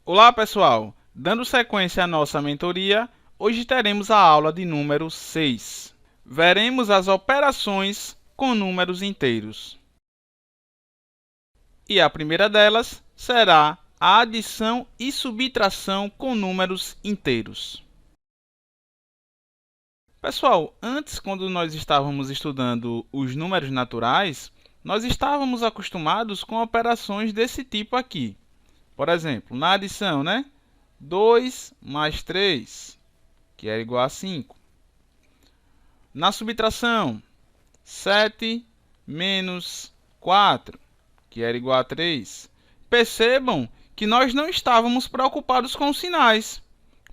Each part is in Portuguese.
Olá pessoal, dando sequência à nossa mentoria, hoje teremos a aula de número 6. Veremos as operações com números inteiros. E a primeira delas será a adição e subtração com números inteiros. Pessoal, antes, quando nós estávamos estudando os números naturais, nós estávamos acostumados com operações desse tipo aqui. Por exemplo, na adição, 2 mais 3, que é igual a 5. Na subtração, 7 menos 4, que era igual a 3. Percebam que nós não estávamos preocupados com os sinais.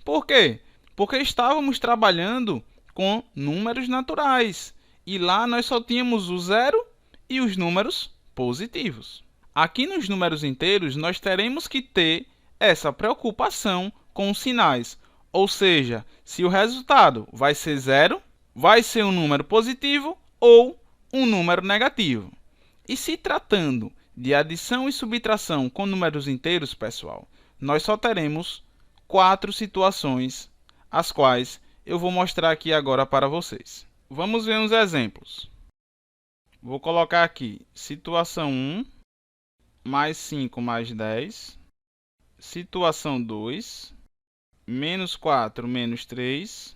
Por quê? Porque estávamos trabalhando com números naturais. E lá nós só tínhamos o zero e os números positivos. Aqui nos números inteiros, nós teremos que ter essa preocupação com os sinais. Ou seja, se o resultado vai ser zero, vai ser um número positivo ou um número negativo. E se tratando de adição e subtração com números inteiros, pessoal, nós só teremos 4 situações, as quais eu vou mostrar aqui agora para vocês. Vamos ver uns exemplos. Vou colocar aqui situação 1, mais 5 mais 10. Situação 2, menos 4 menos 3.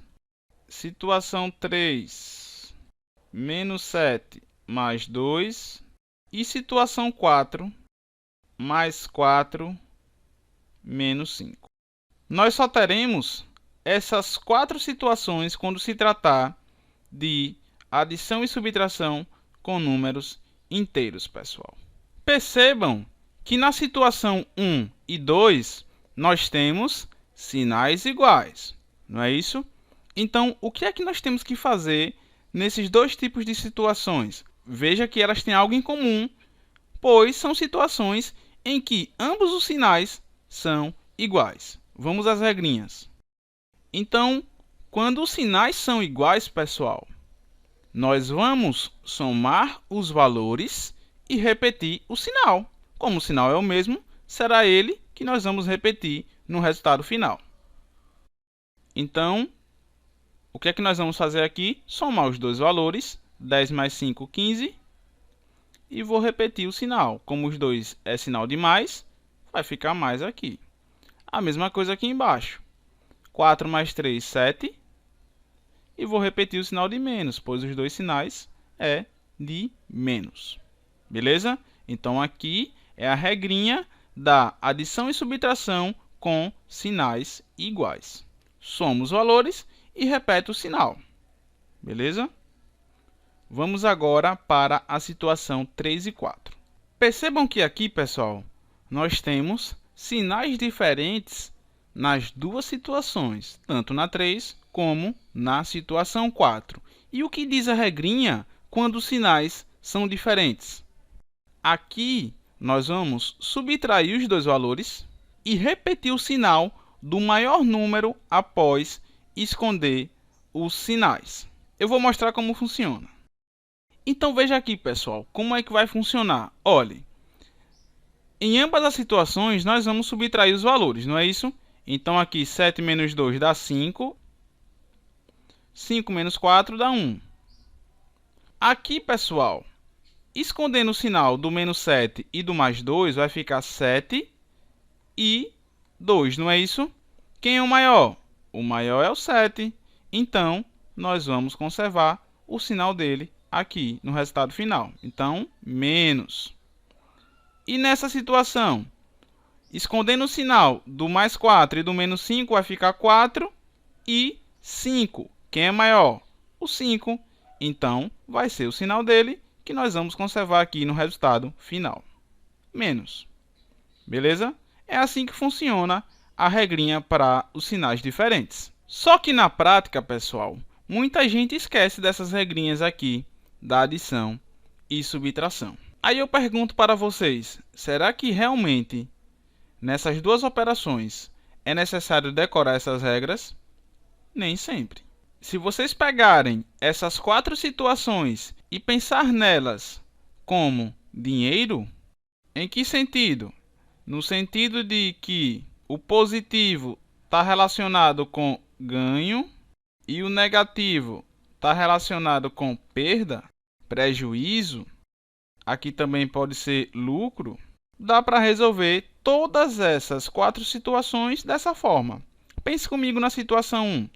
Situação 3, menos 7 mais 2. E situação 4, mais 4 menos 5. Nós só teremos essas 4 situações quando se tratar de adição e subtração com números inteiros, pessoal. Percebam que na situação 1 e 2, nós temos sinais iguais, não é isso? Então, o que é que nós temos que fazer nesses dois tipos de situações? Veja que elas têm algo em comum, pois são situações em que ambos os sinais são iguais. Vamos às regrinhas. Então, quando os sinais são iguais, pessoal, nós vamos somar os valores e repetir o sinal. Como o sinal é o mesmo, será ele que nós vamos repetir no resultado final. Então, o que é que nós vamos fazer aqui? Somar os dois valores, 10 mais 5, 15, e vou repetir o sinal. Como os dois é sinal de mais, vai ficar mais aqui. A mesma coisa aqui embaixo. 4 mais 3, 7, e vou repetir o sinal de menos, pois os dois sinais é de menos. Beleza? Então, aqui é a regrinha da adição e subtração com sinais iguais. Soma os valores e repete o sinal. Beleza? Vamos agora para a situação 3 e 4. Percebam que aqui, pessoal, nós temos sinais diferentes nas duas situações, tanto na 3 como na situação 4. E o que diz a regrinha quando os sinais são diferentes? Aqui, nós vamos subtrair os dois valores e repetir o sinal do maior número após esconder os sinais. Eu vou mostrar como funciona. Então, veja aqui, pessoal, como é que vai funcionar. Olhe, em ambas as situações, nós vamos subtrair os valores, não é isso? Então, aqui, 7 menos 2 dá 5. 5 menos 4 dá 1. Aqui, pessoal, escondendo o sinal do menos 7 e do mais 2, vai ficar 7 e 2, não é isso? Quem é o maior? O maior é o 7. Então, nós vamos conservar o sinal dele aqui no resultado final. Então, menos. E nessa situação, escondendo o sinal do mais 4 e do menos 5, vai ficar 4 e 5. Quem é maior? O 5. Então, vai ser o sinal dele que nós vamos conservar aqui no resultado final. Menos. Beleza? É assim que funciona a regrinha para os sinais diferentes. Só que na prática, pessoal, muita gente esquece dessas regrinhas aqui da adição e subtração. Aí eu pergunto para vocês, será que realmente nessas duas operações é necessário decorar essas regras? Nem sempre. Se vocês pegarem essas 4 situações e pensar nelas como dinheiro, em que sentido? No sentido de que o positivo está relacionado com ganho e o negativo está relacionado com perda, prejuízo, aqui também pode ser lucro, dá para resolver todas essas 4 situações dessa forma. Pense comigo na situação 1.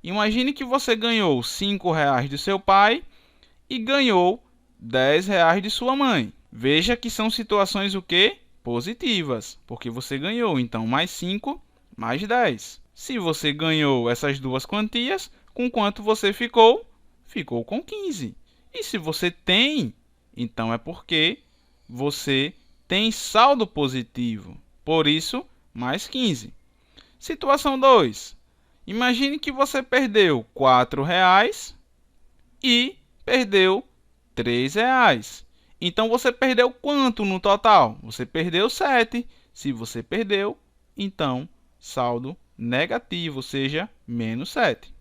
Imagine que você ganhou R$ 5,00 de seu pai e ganhou R$ 10,00 de sua mãe. Veja que são situações o quê? Positivas, porque você ganhou, então mais 5 mais 10. Se você ganhou essas duas quantias, com quanto você ficou? Ficou com 15. E se você tem, então é porque você tem saldo positivo, por isso, mais 15. Situação 2. Imagine que você perdeu R$ 4,00 e perdeu R$ 3,00. Então, você perdeu quanto no total? Você perdeu 7. Se você perdeu, então, saldo negativo, ou seja, menos 7.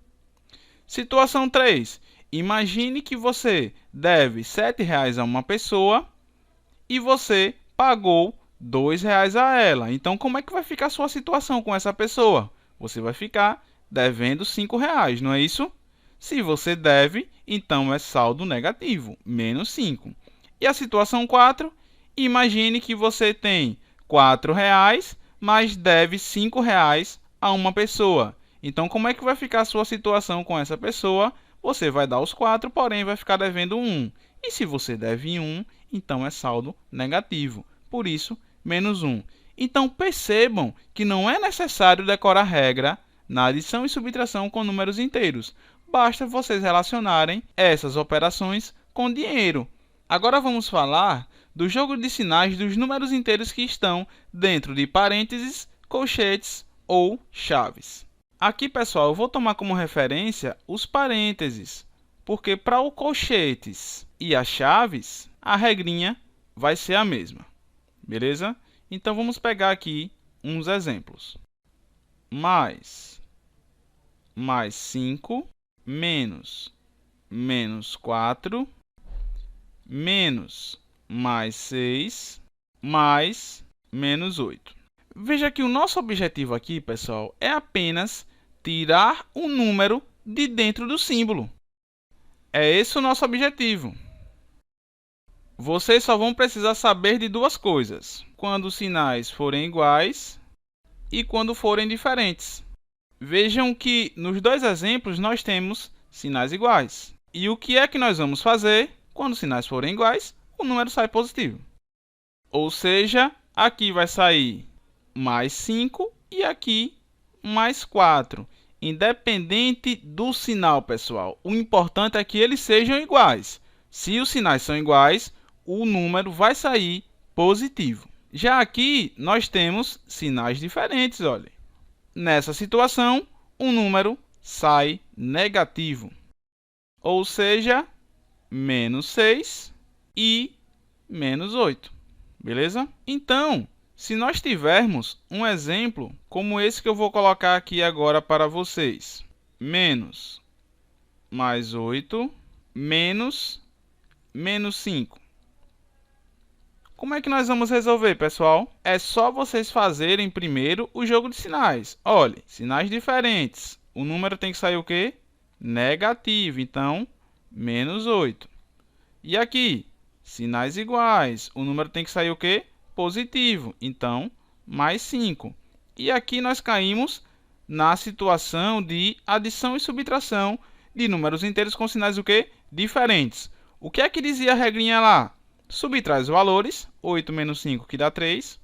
Situação 3. Imagine que você deve R$ 7,00 a uma pessoa e você pagou R$ 2,00 a ela. Então, como é que vai ficar a sua situação com essa pessoa? Você vai ficar devendo R$ 5,00, não é isso? Se você deve, então é saldo negativo, menos 5. E a situação 4, imagine que você tem R$ 4,00, mas deve R$ 5,00 a uma pessoa. Então, como é que vai ficar a sua situação com essa pessoa? Você vai dar os 4, porém vai ficar devendo 1. E se você deve 1, então é saldo negativo. Por isso, menos 1. Então, percebam que não é necessário decorar a regra na adição e subtração com números inteiros. Basta vocês relacionarem essas operações com dinheiro. Agora vamos falar do jogo de sinais dos números inteiros que estão dentro de parênteses, colchetes ou chaves. Aqui, pessoal, eu vou tomar como referência os parênteses, porque para o colchetes e as chaves, a regrinha vai ser a mesma. Beleza? Então, vamos pegar aqui uns exemplos. Mais 5, menos 4, menos mais 6, mais menos 8. Veja que o nosso objetivo aqui, pessoal, é apenas tirar o número de dentro do símbolo. É esse o nosso objetivo. Vocês só vão precisar saber de duas coisas: quando os sinais forem iguais e quando forem diferentes. Vejam que nos dois exemplos nós temos sinais iguais. E o que é que nós vamos fazer? Quando os sinais forem iguais, o número sai positivo. Ou seja, aqui vai sair mais 5 e aqui mais 4. Independente do sinal, pessoal, o importante é que eles sejam iguais. Se os sinais são iguais, o número vai sair positivo. Já aqui, nós temos sinais diferentes, olha. Nessa situação, o número sai negativo. Ou seja, menos 6 e menos 8. Beleza? Então, se nós tivermos um exemplo como esse que eu vou colocar aqui agora para vocês. Menos mais 8, menos 5. Como é que nós vamos resolver, pessoal? É só vocês fazerem primeiro o jogo de sinais. Olhe, sinais diferentes. O número tem que sair o quê? Negativo. Então, menos 8. E aqui, sinais iguais. O número tem que sair o quê? Positivo. Então, mais 5. E aqui nós caímos na situação de adição e subtração de números inteiros com sinais o quê? Diferentes. O que é que dizia a regrinha lá? Subtrai os valores, 8 menos 5 que dá 3,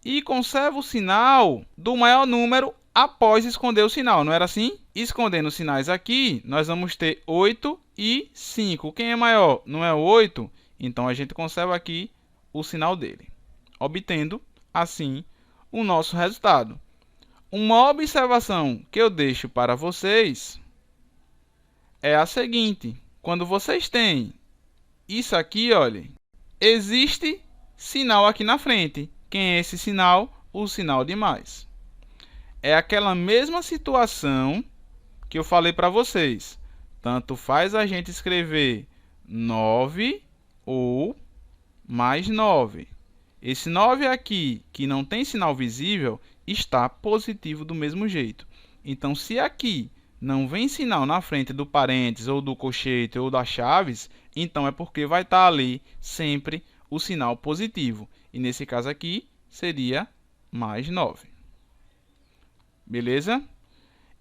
e conserva o sinal do maior número após esconder o sinal, não era assim? Escondendo os sinais aqui, nós vamos ter 8 e 5. Quem é maior? Não é o 8? Então, a gente conserva aqui o sinal dele, obtendo, assim, o nosso resultado. Uma observação que eu deixo para vocês é a seguinte: quando vocês têm isso aqui, olhem, existe sinal aqui na frente. Quem é esse sinal? O sinal de mais. É aquela mesma situação que eu falei para vocês. Tanto faz a gente escrever 9 ou mais 9. Esse 9 aqui, que não tem sinal visível, está positivo do mesmo jeito. Então, se aqui não vem sinal na frente do parênteses, ou do colchete, ou das chaves, então é porque vai estar ali sempre o sinal positivo. E nesse caso aqui, seria mais 9. Beleza?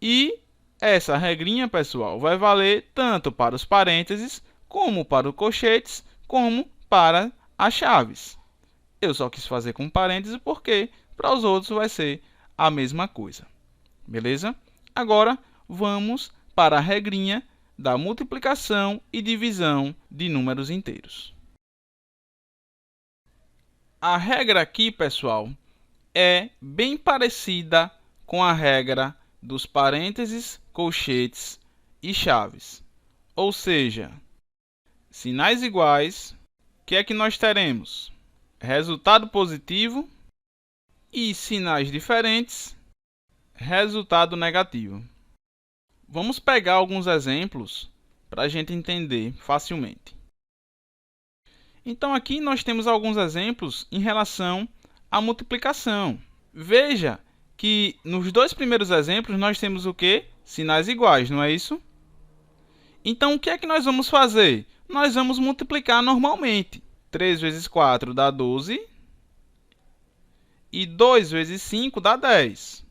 E essa regrinha, pessoal, vai valer tanto para os parênteses, como para os colchetes, como para as chaves. Eu só quis fazer com parênteses porque para os outros vai ser a mesma coisa. Beleza? Agora, vamos para a regrinha da multiplicação e divisão de números inteiros. A regra aqui, pessoal, é bem parecida com a regra dos parênteses, colchetes e chaves. Ou seja, sinais iguais, o que é que nós teremos? Resultado positivo, e sinais diferentes, resultado negativo. Vamos pegar alguns exemplos para a gente entender facilmente. Então, aqui nós temos alguns exemplos em relação à multiplicação. Veja que nos dois primeiros exemplos nós temos o quê? Sinais iguais, não é isso? Então, o que é que nós vamos fazer? Nós vamos multiplicar normalmente. 3 vezes 4 dá 12. E 2 vezes 5 dá 10.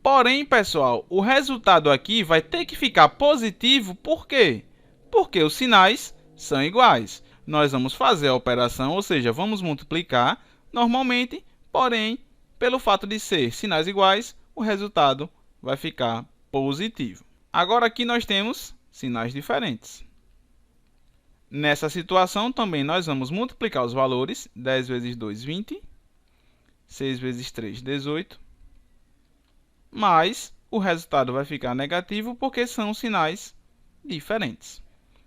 Porém, pessoal, o resultado aqui vai ter que ficar positivo. Por quê? Porque os sinais são iguais. Nós vamos fazer a operação, ou seja, vamos multiplicar normalmente, porém, pelo fato de ser sinais iguais, o resultado vai ficar positivo. Agora aqui nós temos sinais diferentes. Nessa situação também nós vamos multiplicar os valores. 10 vezes 2, 20. 6 vezes 3, 18. Mas o resultado vai ficar negativo porque são sinais diferentes.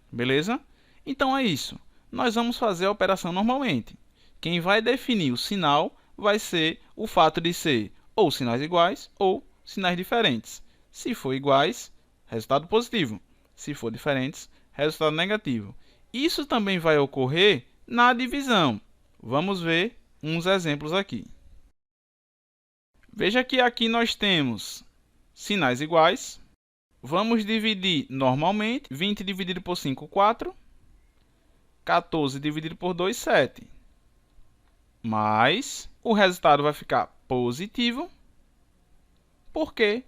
Beleza? Então é isso. Nós vamos fazer a operação normalmente. Quem vai definir o sinal vai ser o fato de ser ou sinais iguais ou sinais diferentes. Se for iguais, resultado positivo. Se for diferentes, resultado negativo. Isso também vai ocorrer na divisão. Vamos ver uns exemplos aqui. Veja que aqui nós temos sinais iguais. Vamos dividir normalmente. 20 dividido por 5, 4. 14 dividido por 2, 7. Mas o resultado vai ficar positivo. Por quê?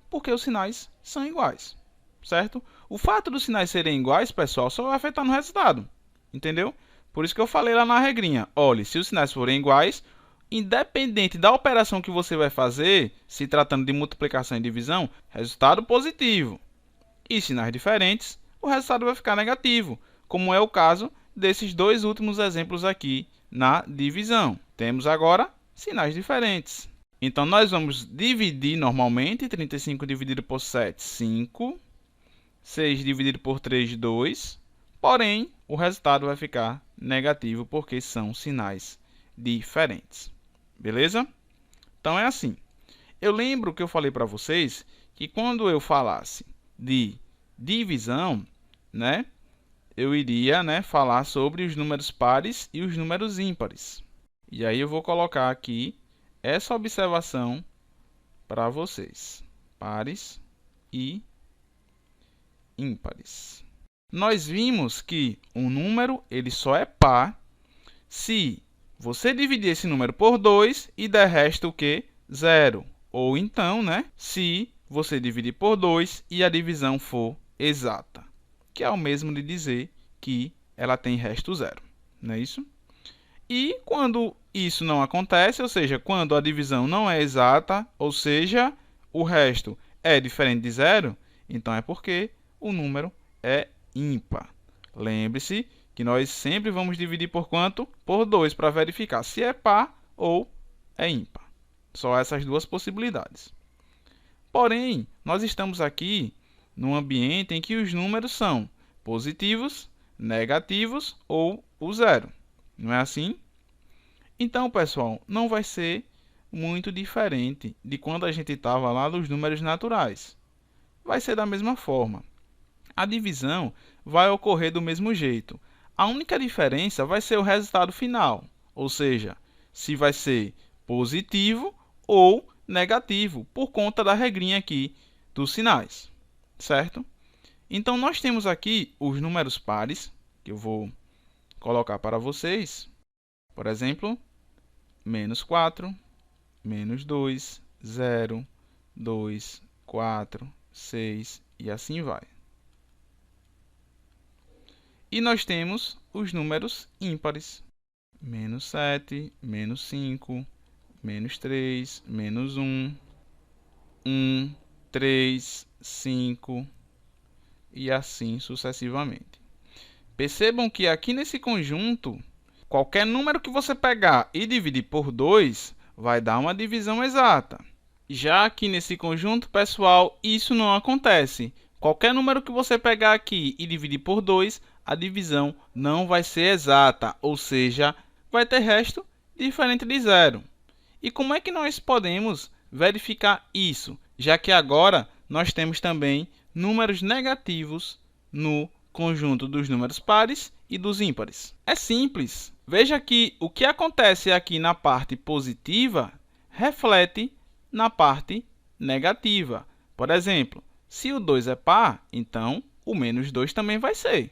Porque os sinais são iguais, certo? O fato dos sinais serem iguais, pessoal, só vai afetar no resultado, entendeu? Por isso que eu falei lá na regrinha. Olhe, se os sinais forem iguais, independente da operação que você vai fazer, se tratando de multiplicação e divisão, resultado positivo. E sinais diferentes, o resultado vai ficar negativo, como é o caso desses dois últimos exemplos aqui na divisão. Temos agora sinais diferentes. Então, nós vamos dividir normalmente. 35 dividido por 7, 5. 6 dividido por 3, 2. Porém, o resultado vai ficar negativo porque são sinais diferentes. Beleza? Então, é assim. Eu lembro que eu falei para vocês que quando eu falasse de divisão, né, eu iria, falar sobre os números pares e os números ímpares. E aí eu vou colocar aqui essa observação para vocês. Pares e ímpares. Nós vimos que um número ele só é par se você dividir esse número por 2 e der resto o quê? 0. Ou então, se você dividir por 2 e a divisão for exata, que é o mesmo de dizer que ela tem resto 0. Não é isso? E quando isso não acontece, ou seja, quando a divisão não é exata, ou seja, o resto é diferente de 0, então é porque o número é ímpar. Lembre-se que nós sempre vamos dividir por quanto? Por 2, para verificar se é par ou é ímpar. Só essas duas possibilidades. Porém, nós estamos aqui num ambiente em que os números são positivos, negativos ou o zero. Não é assim? Então, pessoal, não vai ser muito diferente de quando a gente estava lá nos números naturais. Vai ser da mesma forma. A divisão vai ocorrer do mesmo jeito. A única diferença vai ser o resultado final, ou seja, se vai ser positivo ou negativo, por conta da regrinha aqui dos sinais, certo? Então, nós temos aqui os números pares, que eu vou colocar para vocês. Por exemplo, -4, -2, 0, 2, 4, 6 e assim vai. E nós temos os números ímpares. -7, -5, -3, -1, 1, 3, 5 e assim sucessivamente. Percebam que aqui nesse conjunto, qualquer número que você pegar e dividir por 2 vai dar uma divisão exata. Já aqui nesse conjunto, pessoal, isso não acontece. Qualquer número que você pegar aqui e dividir por 2, a divisão não vai ser exata, ou seja, vai ter resto diferente de zero. E como é que nós podemos verificar isso, já que agora nós temos também números negativos no conjunto dos números pares e dos ímpares? É simples. Veja que o que acontece aqui na parte positiva reflete na parte negativa. Por exemplo, se o 2 é par, então o -2 também vai ser.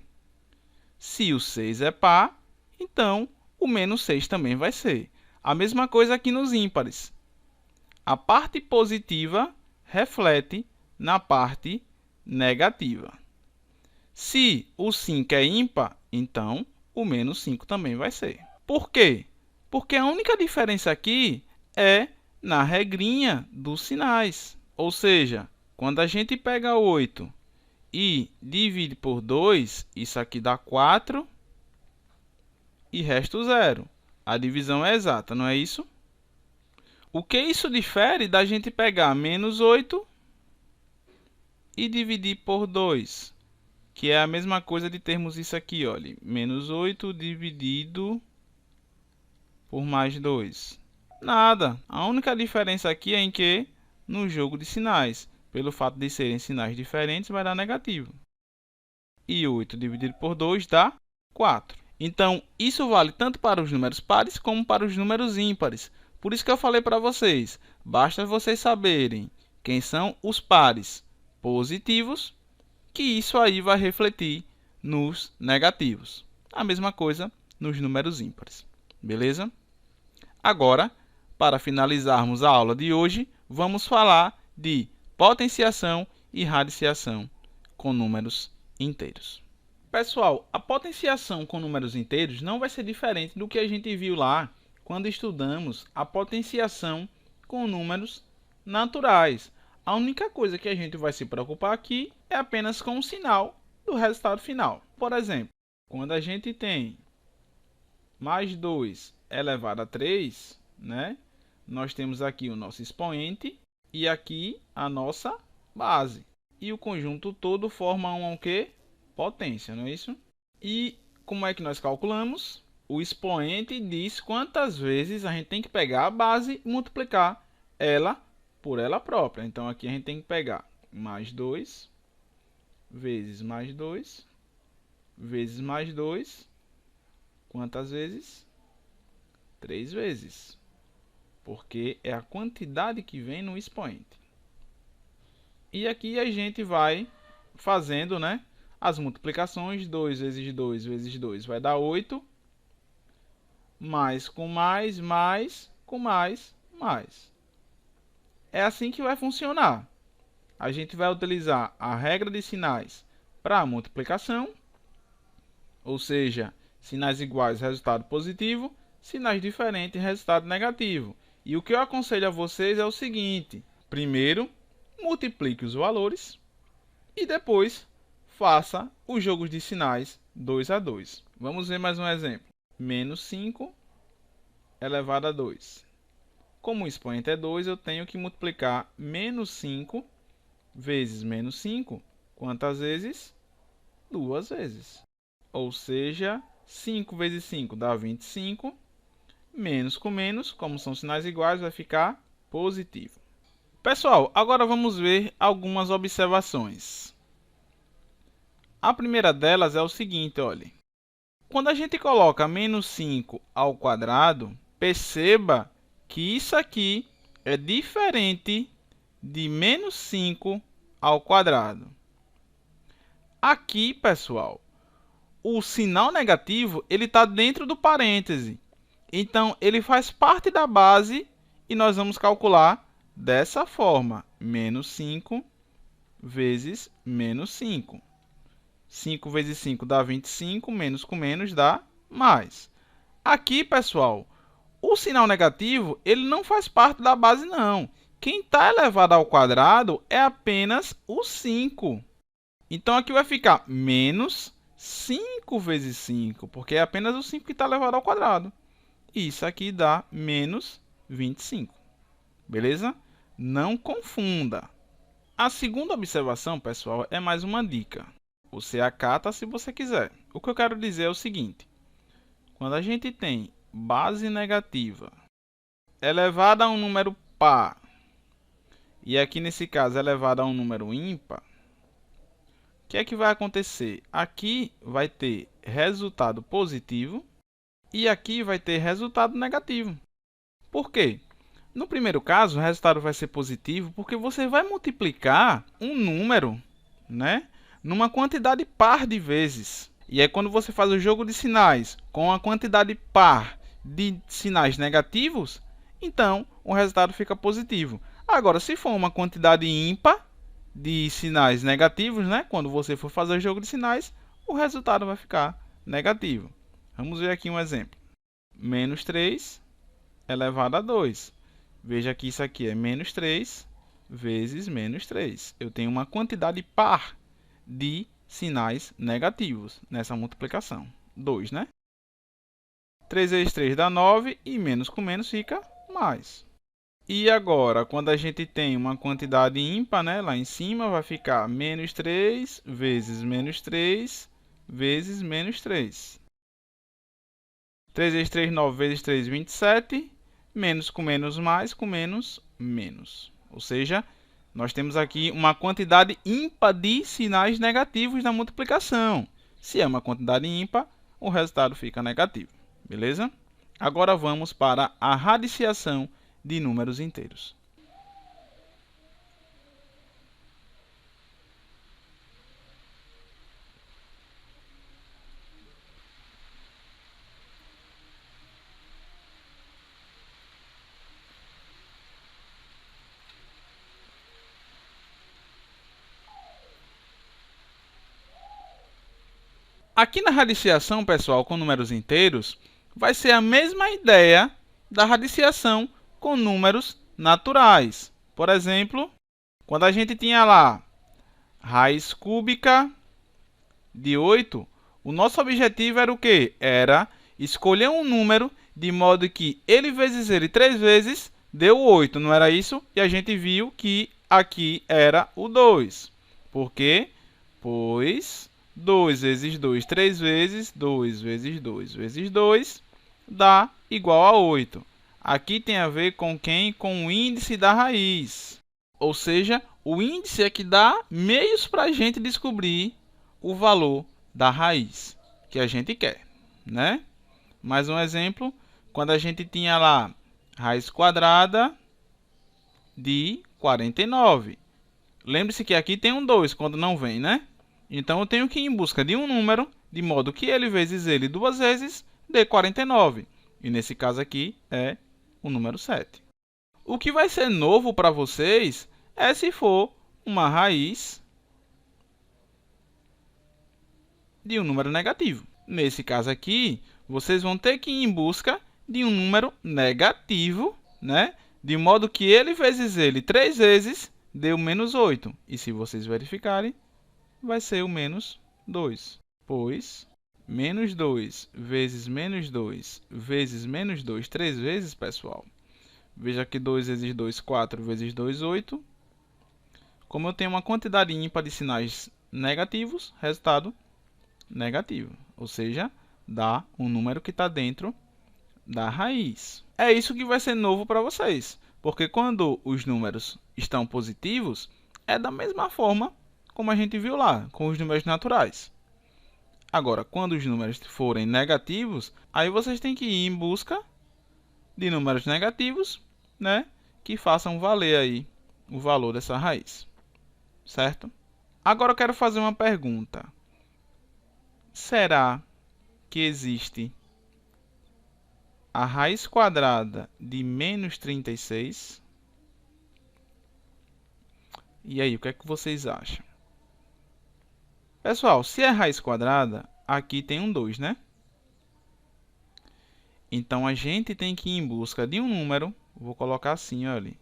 Se o 6 é par, então o -6 também vai ser. A mesma coisa aqui nos ímpares. A parte positiva reflete na parte negativa. Se o 5 é ímpar, então o -5 também vai ser. Por quê? Porque a única diferença aqui é na regrinha dos sinais. Ou seja, quando a gente pega 8 e divide por 2, isso aqui dá 4 e resta o 0. A divisão é exata, não é isso? O que isso difere da gente pegar -8 e dividir por 2? Que é a mesma coisa de termos isso aqui, olha, -8 dividido por mais 2. Nada. A única diferença aqui é em que, no jogo de sinais, pelo fato de serem sinais diferentes, vai dar negativo. E 8 dividido por 2 dá 4. Então, isso vale tanto para os números pares como para os números ímpares. Por isso que eu falei para vocês, basta vocês saberem quem são os pares positivos, que isso aí vai refletir nos negativos. A mesma coisa nos números ímpares. Beleza? Agora, para finalizarmos a aula de hoje, vamos falar de potenciação e radiciação com números inteiros. Pessoal, a potenciação com números inteiros não vai ser diferente do que a gente viu lá quando estudamos a potenciação com números naturais. A única coisa que a gente vai se preocupar aqui é apenas com o sinal do resultado final. Por exemplo, quando a gente tem mais 2 elevado a 3, né? Nós temos aqui o nosso expoente e aqui a nossa base. E o conjunto todo forma o quê? Potência, não é isso? E como é que nós calculamos? O expoente diz quantas vezes a gente tem que pegar a base e multiplicar ela por ela própria. Então, aqui a gente tem que pegar mais 2 vezes mais 2 vezes mais 2. Quantas vezes? 3 vezes. Porque é a quantidade que vem no expoente. E aqui a gente vai fazendo, né, as multiplicações. 2 vezes 2 vezes 2 vai dar 8. Mais com mais, com mais. É assim que vai funcionar. A gente vai utilizar a regra de sinais para a multiplicação, ou seja, sinais iguais, resultado positivo, sinais diferentes, resultado negativo. E o que eu aconselho a vocês é o seguinte: primeiro, multiplique os valores e depois faça os jogos de sinais 2 a 2. Vamos ver mais um exemplo. -5 elevado a 2. Como o expoente é 2, eu tenho que multiplicar -5 vezes -5. Quantas vezes? 2 vezes. Ou seja, 5 vezes 5 dá 25. Menos com menos, como são sinais iguais, vai ficar positivo. Pessoal, agora vamos ver algumas observações. A primeira delas é o seguinte, olha. Quando a gente coloca -5 ao quadrado, perceba que isso aqui é diferente de menos 5 ao quadrado. Aqui, pessoal, o sinal negativo ele está dentro do parêntese. Então, ele faz parte da base e nós vamos calcular dessa forma. Menos 5 vezes menos 5. 5 vezes 5 dá 25, menos com menos dá mais. Aqui, pessoal, o sinal negativo ele não faz parte da base, não. Quem está elevado ao quadrado é apenas o 5. Então, aqui vai ficar menos 5 vezes 5, porque é apenas o 5 que está elevado ao quadrado. Isso aqui dá menos 25. Beleza? Não confunda. A segunda observação, pessoal, é mais uma dica. Você acata se você quiser. O que eu quero dizer é o seguinte. Quando a gente tem base negativa elevada a um número par, e aqui nesse caso elevada a um número ímpar, o que é que vai acontecer? Aqui vai ter resultado positivo e aqui vai ter resultado negativo. Por quê? No primeiro caso, o resultado vai ser positivo porque você vai multiplicar um número, né, numa quantidade par de vezes. E aí, quando você faz o jogo de sinais com a quantidade par de sinais negativos, então o resultado fica positivo. Agora, se for uma quantidade ímpar de sinais negativos, né, quando você for fazer o jogo de sinais, o resultado vai ficar negativo. Vamos ver aqui um exemplo. Menos 3 elevado a 2. Veja que isso aqui é menos 3 vezes menos 3. Eu tenho uma quantidade par de sinais negativos nessa multiplicação. 2, né? 3 vezes 3 dá 9 e menos com menos fica mais. E agora, quando a gente tem uma quantidade ímpar, né, lá em cima, vai ficar menos 3 vezes menos 3 vezes menos 3. 3 vezes 3, 9 vezes 3, 27. Menos com menos mais, com menos, menos. Ou seja, nós temos aqui uma quantidade ímpar de sinais negativos na multiplicação. Se é uma quantidade ímpar, o resultado fica negativo. Beleza? Agora vamos para a radiciação de números inteiros. Aqui na radiciação, pessoal, com números inteiros, vai ser a mesma ideia da radiciação com números naturais. Por exemplo, quando a gente tinha lá raiz cúbica de 8, o nosso objetivo era o quê? Era escolher um número de modo que ele vezes ele 3 vezes deu 8, não era isso? E a gente viu que aqui era o 2. Por quê? Pois 2 vezes 2, 3 vezes, 2 vezes 2 vezes 2 dá igual a 8. Aqui tem a ver com quem? Com o índice da raiz. Ou seja, o índice é que dá meios para a gente descobrir o valor da raiz que a gente quer, né? Mais um exemplo, quando a gente tinha lá raiz quadrada de 49. Lembre-se que aqui tem um 2 quando não vem, né? Então, eu tenho que ir em busca de um número, de modo que ele vezes ele 2 vezes dê 49. E nesse caso aqui é o número 7. O que vai ser novo para vocês é se for uma raiz de um número negativo. Nesse caso aqui, vocês vão ter que ir em busca de um número negativo, né? De modo que ele vezes ele 3 vezes deu menos 8. E se vocês verificarem, vai ser o menos 2. Pois menos 2 vezes menos 2 vezes menos 2, 3 vezes, pessoal. Veja que 2 vezes 2, 4 vezes 2, 8. Como eu tenho uma quantidade ímpar de sinais negativos, resultado negativo. Ou seja, dá um número que está dentro da raiz. É isso que vai ser novo para vocês. Porque quando os números estão positivos, é da mesma forma como a gente viu lá, com os números naturais. Agora, quando os números forem negativos, aí vocês têm que ir em busca de números negativos, né? que façam valer aí o valor dessa raiz, certo? Agora eu quero fazer uma pergunta. Será que existe a raiz quadrada de menos 36? E aí, o que é que vocês acham? Pessoal, se é raiz quadrada, aqui tem um 2, né? Então, a gente tem que ir em busca de um número. Vou colocar assim, olha,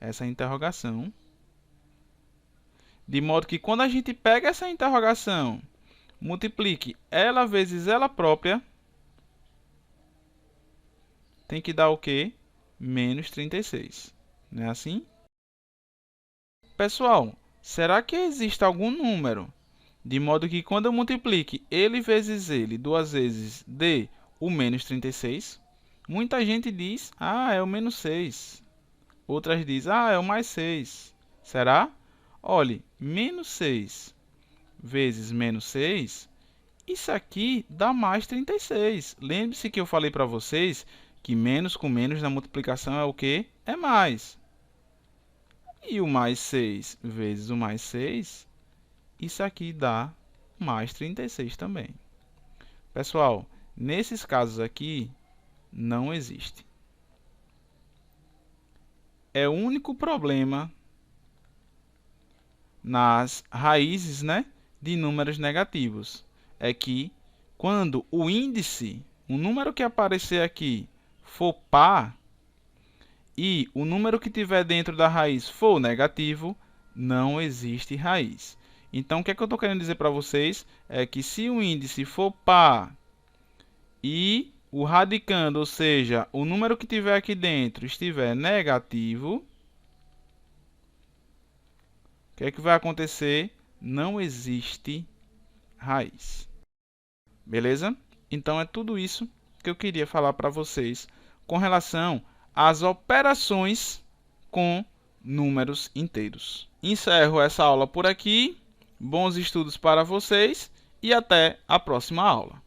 essa interrogação. De modo que quando a gente pega essa interrogação, multiplique ela vezes ela própria, tem que dar o quê? Menos 36. Não é assim? Pessoal, será que existe algum número de modo que quando eu multiplique ele vezes ele duas vezes dê o menos 36? Muita gente diz, ah, é o menos 6. Outras dizem, ah, é o mais 6. Será? Olhe, menos 6 vezes menos 6, isso aqui dá mais 36. Lembre-se que eu falei para vocês que menos com menos na multiplicação é o quê? É mais. E o mais 6 vezes o mais 6, isso aqui dá mais 36 também. Pessoal, nesses casos aqui, não existe. É o único problema nas raízes, né, de números negativos. É que quando o índice, o número que aparecer aqui, for par, e o número que tiver dentro da raiz for negativo, não existe raiz. Então, o que é que eu estou querendo dizer para vocês? É que se o índice for par e o radicando, ou seja, o número que tiver aqui dentro estiver negativo, o que é que vai acontecer? Não existe raiz. Beleza? Então, é tudo isso que eu queria falar para vocês com relação às operações com números inteiros. Encerro essa aula por aqui. Bons estudos para vocês e até a próxima aula.